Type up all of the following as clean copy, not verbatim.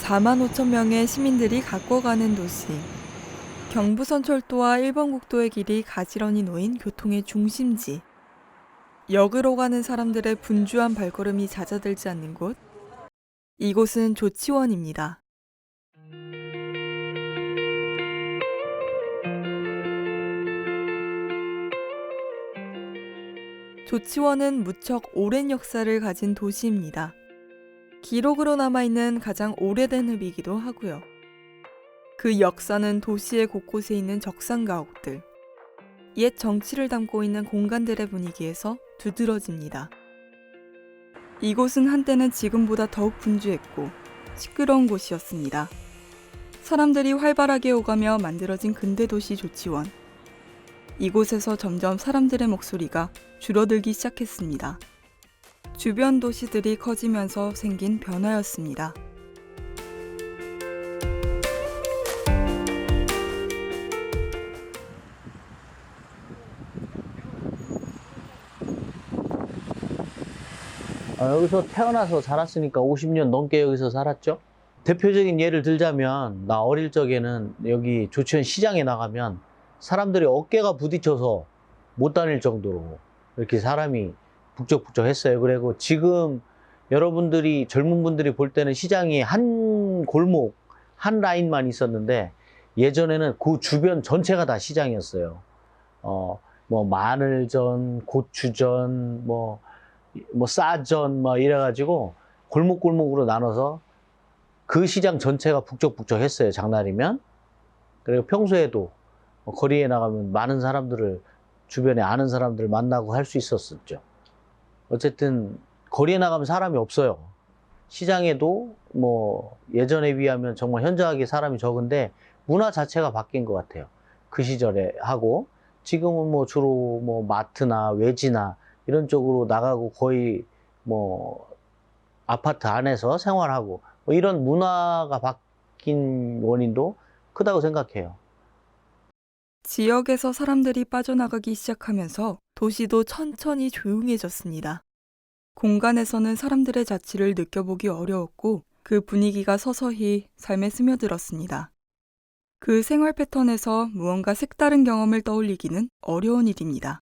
4만 5천 명의 시민들이 가꿔가는 도시. 경부선철도와 일본국도의 길이 가지런히 놓인 교통의 중심지. 역으로 가는 사람들의 분주한 발걸음이 잦아들지 않는 곳. 이곳은 조치원입니다. 조치원은 무척 오랜 역사를 가진 도시입니다. 기록으로 남아있는 가장 오래된 읍이기도 하고요. 그 역사는 도시의 곳곳에 있는 적산가옥들, 옛 정치를 담고 있는 공간들의 분위기에서 두드러집니다. 이곳은 한때는 지금보다 더욱 분주했고 시끄러운 곳이었습니다. 사람들이 활발하게 오가며 만들어진 근대도시 조치원. 이곳에서 점점 사람들의 목소리가 줄어들기 시작했습니다. 주변 도시들이 커지면서 생긴 변화였습니다. 여기서 태어나서 살았으니까 50년 넘게 여기서 살았죠. 대표적인 예를 들자면 나 어릴 적에는 여기 조치원 시장에 나가면 사람들이 어깨가 부딪혀서 못 다닐 정도로 이렇게 사람이 북적북적했어요. 그리고 지금 여러분들이 젊은 분들이 볼 때는 시장이 한 골목 한 라인만 있었는데 예전에는 그 주변 전체가 다 시장이었어요. 뭐 마늘전, 고추전, 뭐 쌀전 이래가지고 골목골목으로 나눠서 그 시장 전체가 북적북적했어요. 장날이면. 그리고 평소에도 거리에 나가면 많은 사람들을 주변에 아는 사람들을 만나고 할 수 있었었죠. 어쨌든 거리에 나가면 사람이 없어요. 시장에도 뭐 예전에 비하면 정말 현저하게 사람이 적은데 문화 자체가 바뀐 것 같아요. 그 시절에 하고 지금은 뭐 주로 뭐 마트나 외지나 이런 쪽으로 나가고 거의 뭐 아파트 안에서 생활하고 뭐 이런 문화가 바뀐 원인도 크다고 생각해요. 지역에서 사람들이 빠져나가기 시작하면서 도시도 천천히 조용해졌습니다. 공간에서는 사람들의 자취를 느껴보기 어려웠고 그 분위기가 서서히 삶에 스며들었습니다. 그 생활 패턴에서 무언가 색다른 경험을 떠올리기는 어려운 일입니다.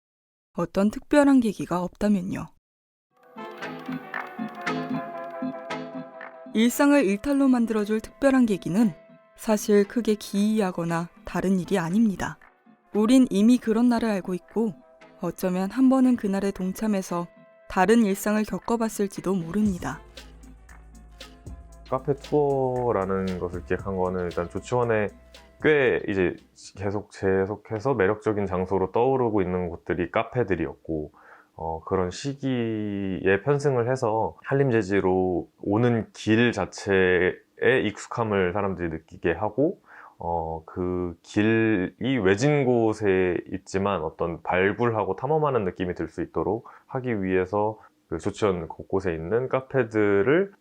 어떤 특별한 계기가 없다면요. 일상을 일탈로 만들어줄 특별한 계기는 사실 크게 기이하거나 다른 일이 아닙니다. 우린 이미 그런 날을 알고 있고 어쩌면 한 번은 그날에 동참해서 다른 일상을 겪어봤을지도 모릅니다. 카페 투어라는 것을 기획한 거는 일단 조치원에 꽤 이제 계속해서 매력적인 장소로 떠오르고 있는 곳들이 카페들이었고 그런 시기에 편승을 해서 한림재지로 오는 길 자체에 익숙함을 사람들이 느끼게 하고 그 길이 외진 곳에 있지만 어떤 발굴하고 탐험하는 느낌이 들 수 있도록 하기 위해서 그 조치원 곳곳에 있는 카페들을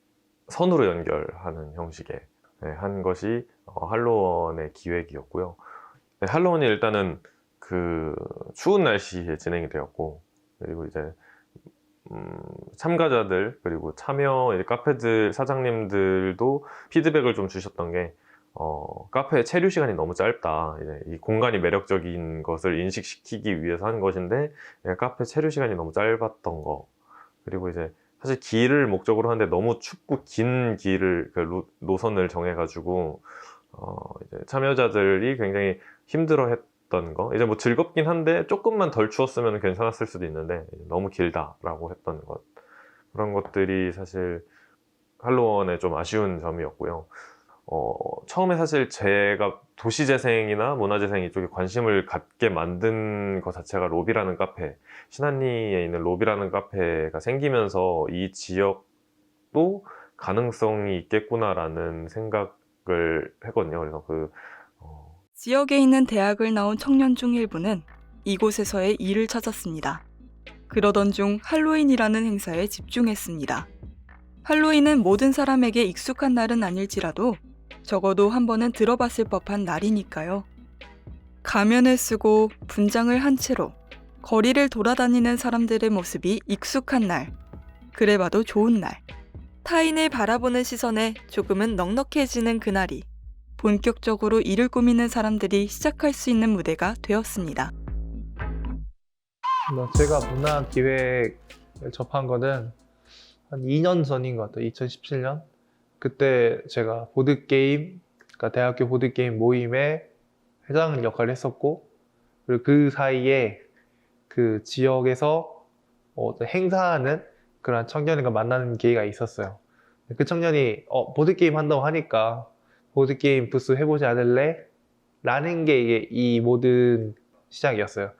선으로 연결하는 형식의 한 것이 할로원의 기획이었고요. 할로원이 일단은 그 추운 날씨에 진행이 되었고 그리고 이제 참가자들 그리고 참여 카페들 사장님들도 피드백을 좀 주셨던 게 카페 체류 시간이 너무 짧다. 이제 이 공간이 매력적인 것을 인식시키기 위해서 한 것인데 카페 체류 시간이 너무 짧았던 거. 그리고 이제 사실 길을 목적으로 하는데 너무 춥고 긴 길을 노선을 정해가지고 이제 참여자들이 굉장히 힘들어했던 거. 이제 뭐 즐겁긴 한데 조금만 덜 추웠으면 괜찮았을 수도 있는데 너무 길다라고 했던 것. 그런 것들이 사실 할로원의 좀 아쉬운 점이었고요. 처음에 사실 제가 도시재생이나 문화재생 이쪽에 관심을 갖게 만든 것 자체가 로비라는 카페, 신한리에 있는 로비라는 카페가 생기면서 이 지역도 가능성이 있겠구나라는 생각을 했거든요. 그래서 지역에 있는 대학을 나온 청년 중 일부는 이곳에서의 일을 찾았습니다. 그러던 중 할로윈이라는 행사에 집중했습니다. 할로윈은 모든 사람에게 익숙한 날은 아닐지라도 적어도 한 번은 들어봤을 법한 날이니까요. 가면을 쓰고 분장을 한 채로 거리를 돌아다니는 사람들의 모습이 익숙한 날, 그래봐도 좋은 날, 타인을 바라보는 시선에 조금은 넉넉해지는 그날이 본격적으로 일을 꾸미는 사람들이 시작할 수 있는 무대가 되었습니다. 제가 문화기획을 접한 거는 한 2년 전인 것 같아요. 2017년. 그때 제가 보드게임, 그러니까 대학교 보드게임 모임의 회장 역할을 했었고, 그리고 그 사이에 그 지역에서 행사하는 그런 청년과 만나는 기회가 있었어요. 그 청년이 보드게임 한다고 하니까 보드게임 부스 해보지 않을래? 라는 게 이게 이 모든 시작이었어요.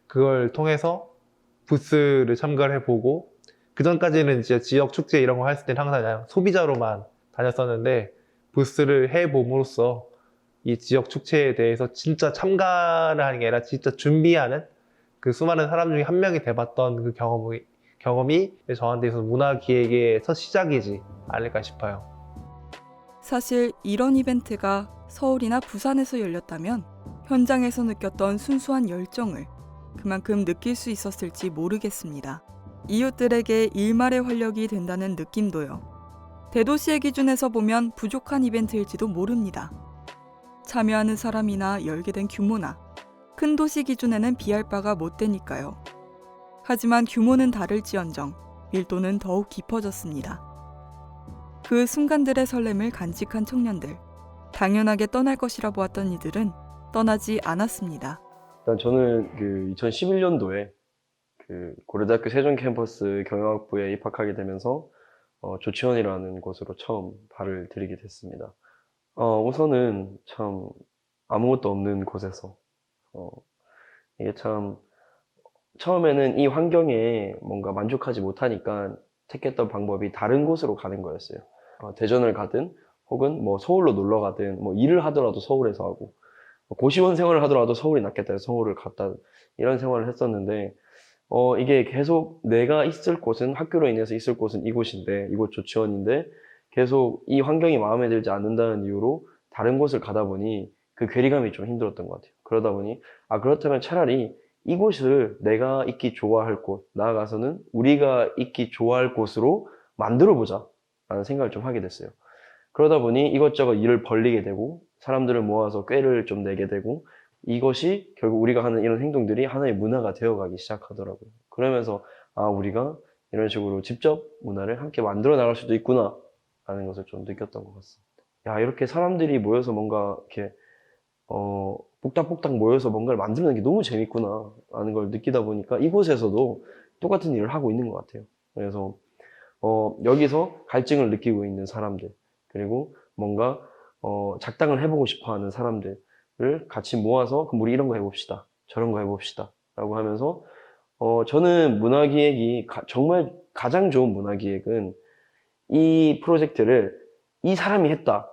그걸 통해서 부스를 참가를 해보고, 그 전까지는 진짜 지역 축제 이런 거 했을 때는 항상 그냥 소비자로만 다녔었는데, 부스를 해봄으로써 이 지역 축제에 대해서 진짜 참가를 하는 게 아니라 진짜 준비하는 그 수많은 사람 중에 한 명이 돼봤던 그 경험이 저한테 있어서 문화기획의 첫 시작이지 않을까 싶어요. 사실 이런 이벤트가 서울이나 부산에서 열렸다면 현장에서 느꼈던 순수한 열정을 그만큼 느낄 수 있었을지 모르겠습니다. 이웃들에게 일말의 활력이 된다는 느낌도요. 대도시의 기준에서 보면 부족한 이벤트일지도 모릅니다. 참여하는 사람이나 열게 된 규모나 큰 도시 기준에는 비할 바가 못 되니까요. 하지만 규모는 다를지언정 밀도는 더욱 깊어졌습니다. 그 순간들의 설렘을 간직한 청년들, 당연하게 떠날 것이라 보았던 이들은 떠나지 않았습니다. 일단 저는 그 2011년도에 그 고려대학교 세종 캠퍼스 경영학부에 입학하게 되면서 조치원이라는 곳으로 처음 발을 들이게 됐습니다. 우선은 참 아무것도 없는 곳에서 이게 참 처음에는 이 환경에 뭔가 만족하지 못하니까 택했던 방법이 다른 곳으로 가는 거였어요. 대전을 가든 혹은 뭐 서울로 놀러 가든 뭐 일을 하더라도 서울에서 하고 고시원 생활을 하더라도 서울이 낫겠다 해서 서울을 갔다 이런 생활을 했었는데 이게 계속 내가 있을 곳은 학교로 인해서 있을 곳은 이곳인데 이곳 조치원인데 계속 이 환경이 마음에 들지 않는다는 이유로 다른 곳을 가다 보니 그 괴리감이 좀 힘들었던 것 같아요. 그러다 보니 그렇다면 차라리 이곳을 내가 있기 좋아할 곳, 나아가서는 우리가 있기 좋아할 곳으로 만들어보자 라는 생각을 좀 하게 됐어요. 그러다 보니 이것저것 일을 벌리게 되고 사람들을 모아서 꾀를 좀 내게 되고 이것이 결국 우리가 하는 이런 행동들이 하나의 문화가 되어가기 시작하더라고요. 그러면서 우리가 이런 식으로 직접 문화를 함께 만들어 나갈 수도 있구나 라는 것을 좀 느꼈던 것 같습니다. 이렇게 사람들이 모여서 뭔가 이렇게 복닥복닥 모여서 뭔가를 만들어내는 게 너무 재밌구나 라는 걸 느끼다 보니까 이곳에서도 똑같은 일을 하고 있는 것 같아요. 그래서 여기서 갈증을 느끼고 있는 사람들, 그리고 뭔가 작당을 해보고 싶어 하는 사람들을 같이 모아서 그럼 우리 이런 거 해봅시다, 저런 거 해봅시다 라고 하면서 저는 문화기획이 정말 가장 좋은 문화기획은 이 프로젝트를 이 사람이 했다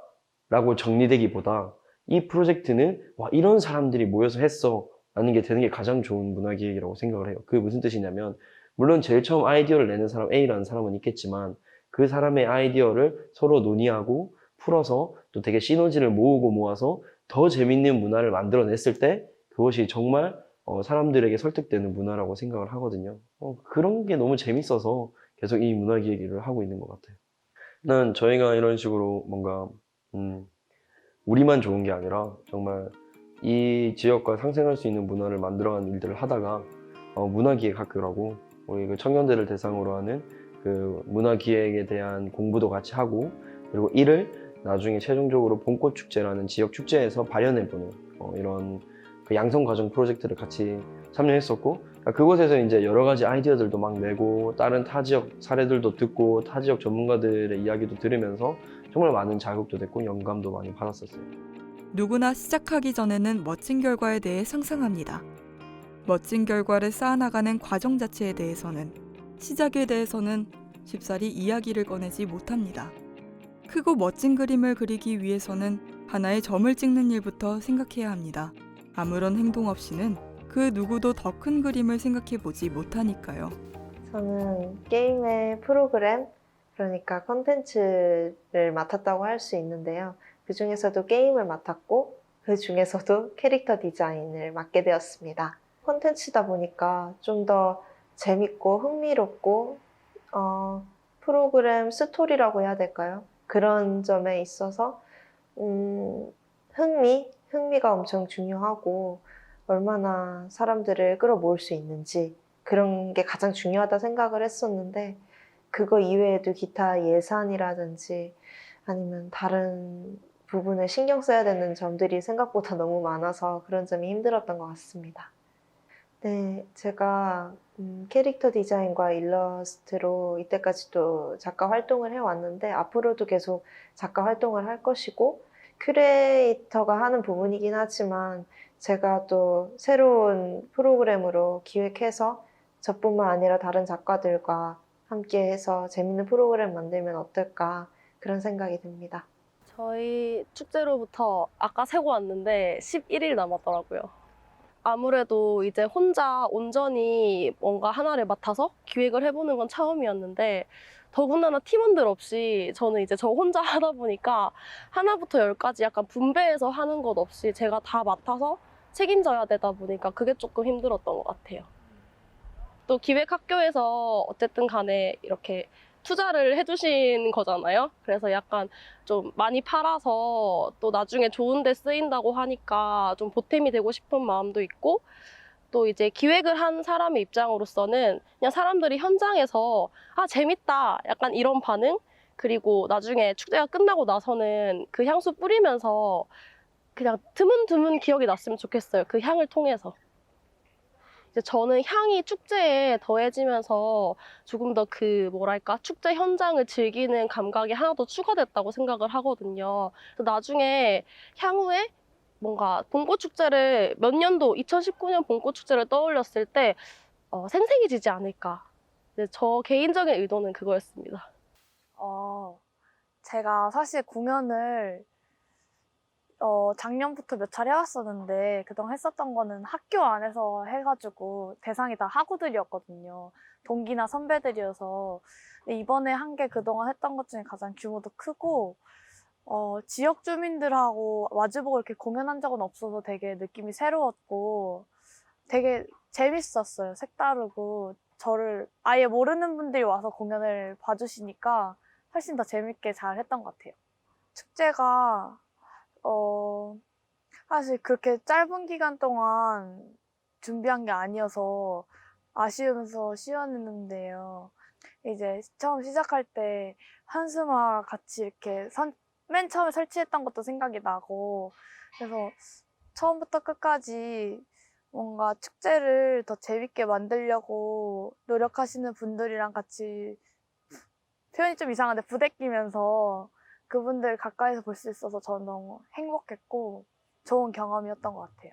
라고 정리되기보다 이 프로젝트는 이런 사람들이 모여서 했어 라는 게 되는 게 가장 좋은 문화기획이라고 생각을 해요. 그게 무슨 뜻이냐면 물론 제일 처음 아이디어를 내는 사람 A라는 사람은 있겠지만 그 사람의 아이디어를 서로 논의하고 풀어서 또 되게 시너지를 모으고 모아서 더 재밌는 문화를 만들어냈을 때 그것이 정말 사람들에게 설득되는 문화라고 생각을 하거든요. 그런 게 너무 재밌어서 계속 이 문화기획 일을 하고 있는 것 같아요. 난 저희가 이런 식으로 뭔가 우리만 좋은 게 아니라 정말 이 지역과 상생할 수 있는 문화를 만들어가는 일들을 하다가 문화기획학교라고 우리 그 청년들을 대상으로 하는 그 문화기획에 대한 공부도 같이 하고 그리고 이를 나중에 최종적으로 봄꽃축제라는 지역 축제에서 발현해보는 이런 그 양성과정 프로젝트를 같이 참여했었고 그곳에서 이제 여러 가지 아이디어들도 막 내고 다른 타 지역 사례들도 듣고 타 지역 전문가들의 이야기도 들으면서 정말 많은 자극도 됐고 영감도 많이 받았었어요. 누구나 시작하기 전에는 멋진 결과에 대해 상상합니다. 멋진 결과를 쌓아나가는 과정 자체에 대해서는 시작에 대해서는 쉽사리 이야기를 꺼내지 못합니다. 크고 멋진 그림을 그리기 위해서는 하나의 점을 찍는 일부터 생각해야 합니다. 아무런 행동 없이는 그 누구도 더 큰 그림을 생각해보지 못하니까요. 저는 게임의 프로그램, 그러니까 컨텐츠를 맡았다고 할 수 있는데요. 그 중에서도 게임을 맡았고 그 중에서도 캐릭터 디자인을 맡게 되었습니다. 컨텐츠다 보니까 좀 더 재밌고 흥미롭고 프로그램 스토리라고 해야 될까요? 그런 점에 있어서 흥미가 엄청 중요하고 얼마나 사람들을 끌어모을 수 있는지 그런 게 가장 중요하다 생각을 했었는데 그거 이외에도 기타 예산이라든지 아니면 다른 부분에 신경 써야 되는 점들이 생각보다 너무 많아서 그런 점이 힘들었던 것 같습니다. 네, 제가 캐릭터 디자인과 일러스트로 이때까지도 작가 활동을 해왔는데 앞으로도 계속 작가 활동을 할 것이고 큐레이터가 하는 부분이긴 하지만 제가 또 새로운 프로그램으로 기획해서 저뿐만 아니라 다른 작가들과 함께 해서 재밌는 프로그램 만들면 어떨까 그런 생각이 듭니다. 저희 축제로부터 아까 세고 왔는데 11일 남았더라고요. 아무래도 이제 혼자 온전히 뭔가 하나를 맡아서 기획을 해보는 건 처음이었는데 더군다나 팀원들 없이 저는 이제 저 혼자 하다 보니까 하나부터 열까지 약간 분배해서 하는 것 없이 제가 다 맡아서 책임져야 되다 보니까 그게 조금 힘들었던 것 같아요. 또 기획학교에서 어쨌든 간에 이렇게 투자를 해주신 거잖아요. 그래서 약간 좀 많이 팔아서 또 나중에 좋은 데 쓰인다고 하니까 좀 보탬이 되고 싶은 마음도 있고 또 이제 기획을 한 사람의 입장으로서는 그냥 사람들이 현장에서 아, 재밌다. 약간 이런 반응? 그리고 나중에 축제가 끝나고 나서는 그 향수 뿌리면서 그냥 드문드문 기억이 났으면 좋겠어요. 그 향을 통해서. 이제 저는 향이 축제에 더해지면서 조금 더 그 뭐랄까 축제 현장을 즐기는 감각이 하나 더 추가됐다고 생각을 하거든요. 그래서 나중에 향후에 뭔가 봄꽃 축제를 몇 년도 2019년 봄꽃 축제를 떠올렸을 때 생생해지지 않을까. 근데 저 개인적인 의도는 그거였습니다. 제가 사실 공연을 작년부터 몇 차례 해왔었는데 그동안 했었던 거는 학교 안에서 해가지고 대상이 다 학우들이었거든요. 동기나 선배들이어서. 근데 이번에 한 게 그동안 했던 것 중에 가장 규모도 크고 지역 주민들하고 마주보고 이렇게 공연한 적은 없어서 되게 느낌이 새로웠고 되게 재밌었어요. 색다르고 저를 아예 모르는 분들이 와서 공연을 봐주시니까 훨씬 더 재밌게 잘 했던 것 같아요. 축제가 사실 그렇게 짧은 기간 동안 준비한 게 아니어서 아쉬우면서 쉬었는데요. 이제 처음 시작할 때 현수막 같이 이렇게 맨 처음에 설치했던 것도 생각이 나고 그래서 처음부터 끝까지 뭔가 축제를 더 재밌게 만들려고 노력하시는 분들이랑 같이 표현이 좀 이상한데 부대끼면서 그분들 가까이서 볼 수 있어서 저는 너무 행복했고 좋은 경험이었던 것 같아요.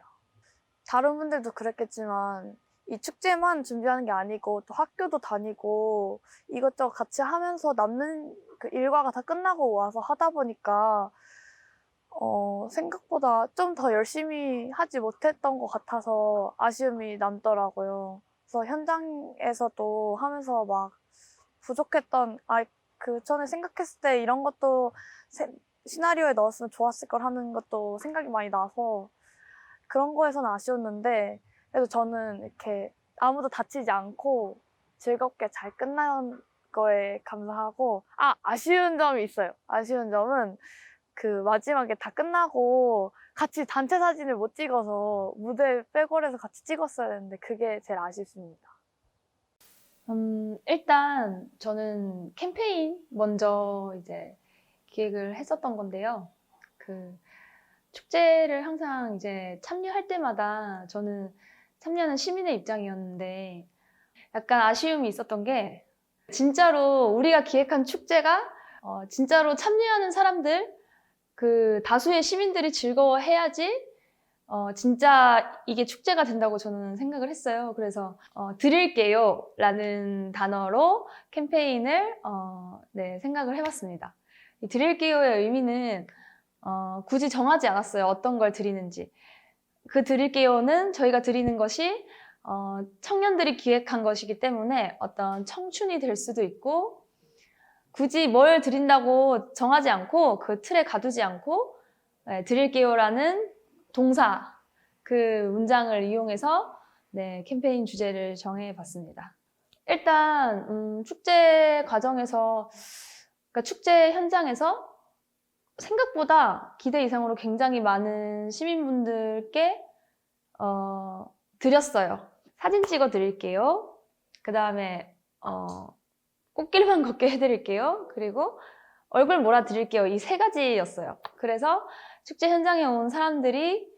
다른 분들도 그랬겠지만 이 축제만 준비하는 게 아니고 또 학교도 다니고 이것저것 같이 하면서 남는 그 일과가 다 끝나고 와서 하다 보니까 생각보다 좀 더 열심히 하지 못했던 것 같아서 아쉬움이 남더라고요. 그래서 현장에서도 하면서 막 부족했던 그 전에 생각했을 때 이런 것도 시나리오에 넣었으면 좋았을 걸 하는 것도 생각이 많이 나서 그런 거에서는 아쉬웠는데 그래도 저는 이렇게 아무도 다치지 않고 즐겁게 잘 끝난 거에 감사하고 아쉬운 점이 있어요. 아쉬운 점은 그 마지막에 다 끝나고 같이 단체 사진을 못 찍어서 무대 백월에서 같이 찍었어야 했는데 그게 제일 아쉽습니다. 일단 저는 캠페인 먼저 이제 기획을 했었던 건데요. 그 축제를 항상 이제 참여할 때마다 저는 참여하는 시민의 입장이었는데 약간 아쉬움이 있었던 게 진짜로 우리가 기획한 축제가 진짜로 참여하는 사람들 그 다수의 시민들이 즐거워해야지 진짜 이게 축제가 된다고 저는 생각을 했어요. 그래서 드릴게요 라는 단어로 캠페인을 생각을 해봤습니다. 이 드릴게요의 의미는 굳이 정하지 않았어요. 어떤 걸 드리는지. 그 드릴게요는 저희가 드리는 것이 청년들이 기획한 것이기 때문에 어떤 청춘이 될 수도 있고 굳이 뭘 드린다고 정하지 않고 그 틀에 가두지 않고 드릴게요라는 동사 그 문장을 이용해서 캠페인 주제를 정해봤습니다. 일단 축제 과정에서, 그러니까 축제 현장에서 생각보다 기대 이상으로 굉장히 많은 시민분들께 드렸어요. 사진 찍어 드릴게요. 그 다음에 꽃길만 걷게 해드릴게요. 그리고 얼굴 몰아 드릴게요. 이 세 가지였어요. 그래서 축제 현장에 온 사람들이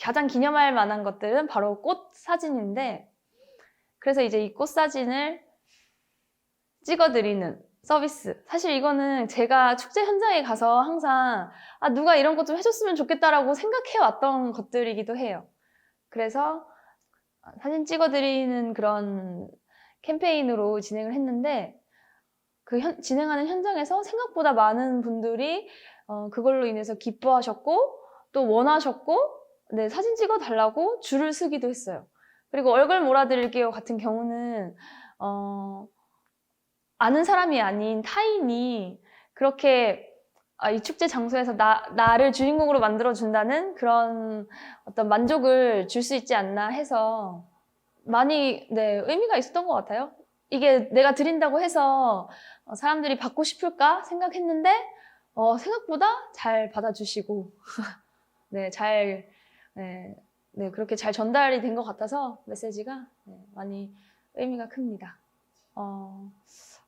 가장 기념할 만한 것들은 바로 꽃 사진인데, 그래서 이제 이 꽃 사진을 찍어드리는 서비스. 사실 이거는 제가 축제 현장에 가서 항상 누가 이런 것 좀 해줬으면 좋겠다라고 생각해 왔던 것들이기도 해요. 그래서 사진 찍어드리는 그런 캠페인으로 진행을 했는데, 진행하는 현장에서 생각보다 많은 분들이 그걸로 인해서 기뻐하셨고 또 원하셨고, 네, 사진 찍어달라고 줄을 서기도 했어요. 그리고 얼굴 몰아드릴게요 같은 경우는 아는 사람이 아닌 타인이 그렇게 이 축제 장소에서 나를 주인공으로 만들어준다는 그런 어떤 만족을 줄 수 있지 않나 해서 많이, 네, 의미가 있었던 것 같아요. 이게 내가 드린다고 해서 사람들이 받고 싶을까 생각했는데 생각보다 잘 받아주시고 네, 그렇게 잘 전달이 된 것 같아서 메시지가 많이 의미가 큽니다.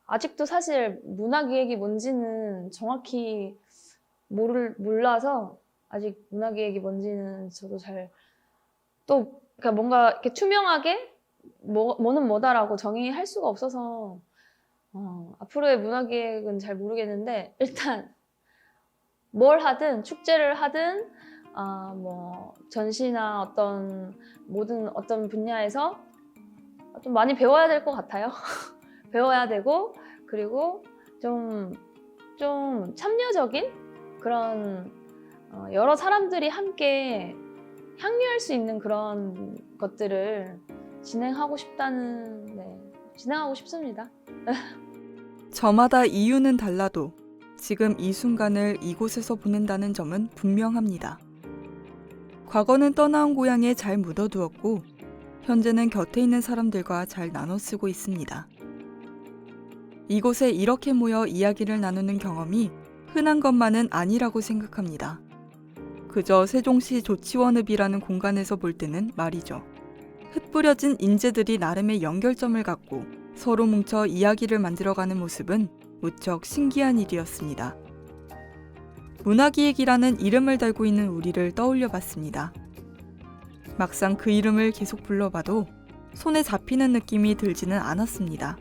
아직도 사실 문화기획이 뭔지는 정확히 몰라서 아직 문화기획이 뭔지는 저도 그러니까 뭔가 이렇게 투명하게 뭐는 뭐다라고 정의할 수가 없어서 앞으로의 문화기획은 잘 모르겠는데, 일단 뭘 하든 축제를 하든 뭐 전시나 어떤 분야에서 좀 많이 배워야 될 것 같아요. 배워야 되고, 그리고 좀 참여적인 그런 여러 사람들이 함께 향유할 수 있는 그런 것들을 진행하고 싶습니다. 저마다 이유는 달라도 지금 이 순간을 이곳에서 보낸다는 점은 분명합니다. 과거는 떠나온 고향에 잘 묻어두었고, 현재는 곁에 있는 사람들과 잘 나눠 쓰고 있습니다. 이곳에 이렇게 모여 이야기를 나누는 경험이 흔한 것만은 아니라고 생각합니다. 그저 세종시 조치원읍이라는 공간에서 볼 때는 말이죠. 흩뿌려진 인재들이 나름의 연결점을 갖고 서로 뭉쳐 이야기를 만들어가는 모습은 무척 신기한 일이었습니다. 문화기획이라는 이름을 달고 있는 우리를 떠올려 봤습니다. 막상 그 이름을 계속 불러봐도 손에 잡히는 느낌이 들지는 않았습니다.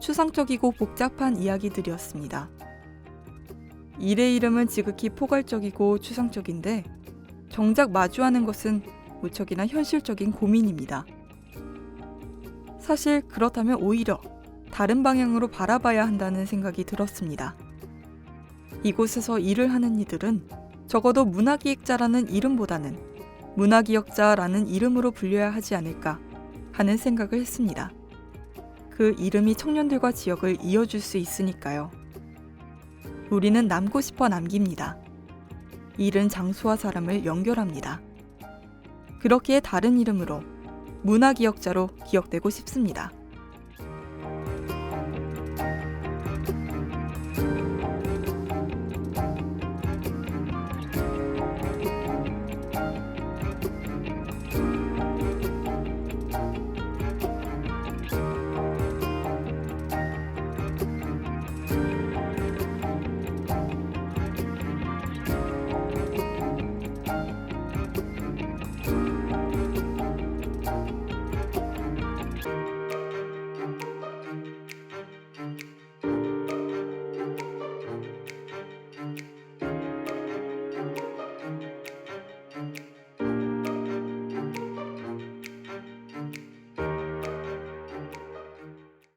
추상적이고 복잡한 이야기들이었습니다. 일의 이름은 지극히 포괄적이고 추상적인데 정작 마주하는 것은 무척이나 현실적인 고민입니다. 사실 그렇다면 오히려 다른 방향으로 바라봐야 한다는 생각이 들었습니다. 이곳에서 일을 하는 이들은 적어도 문화기획자라는 이름보다는 문화기억자라는 이름으로 불려야 하지 않을까 하는 생각을 했습니다. 그 이름이 청년들과 지역을 이어줄 수 있으니까요. 우리는 남고 싶어 남깁니다. 일은 장소와 사람을 연결합니다. 그렇기에 다른 이름으로 문화기억자로 기억되고 싶습니다.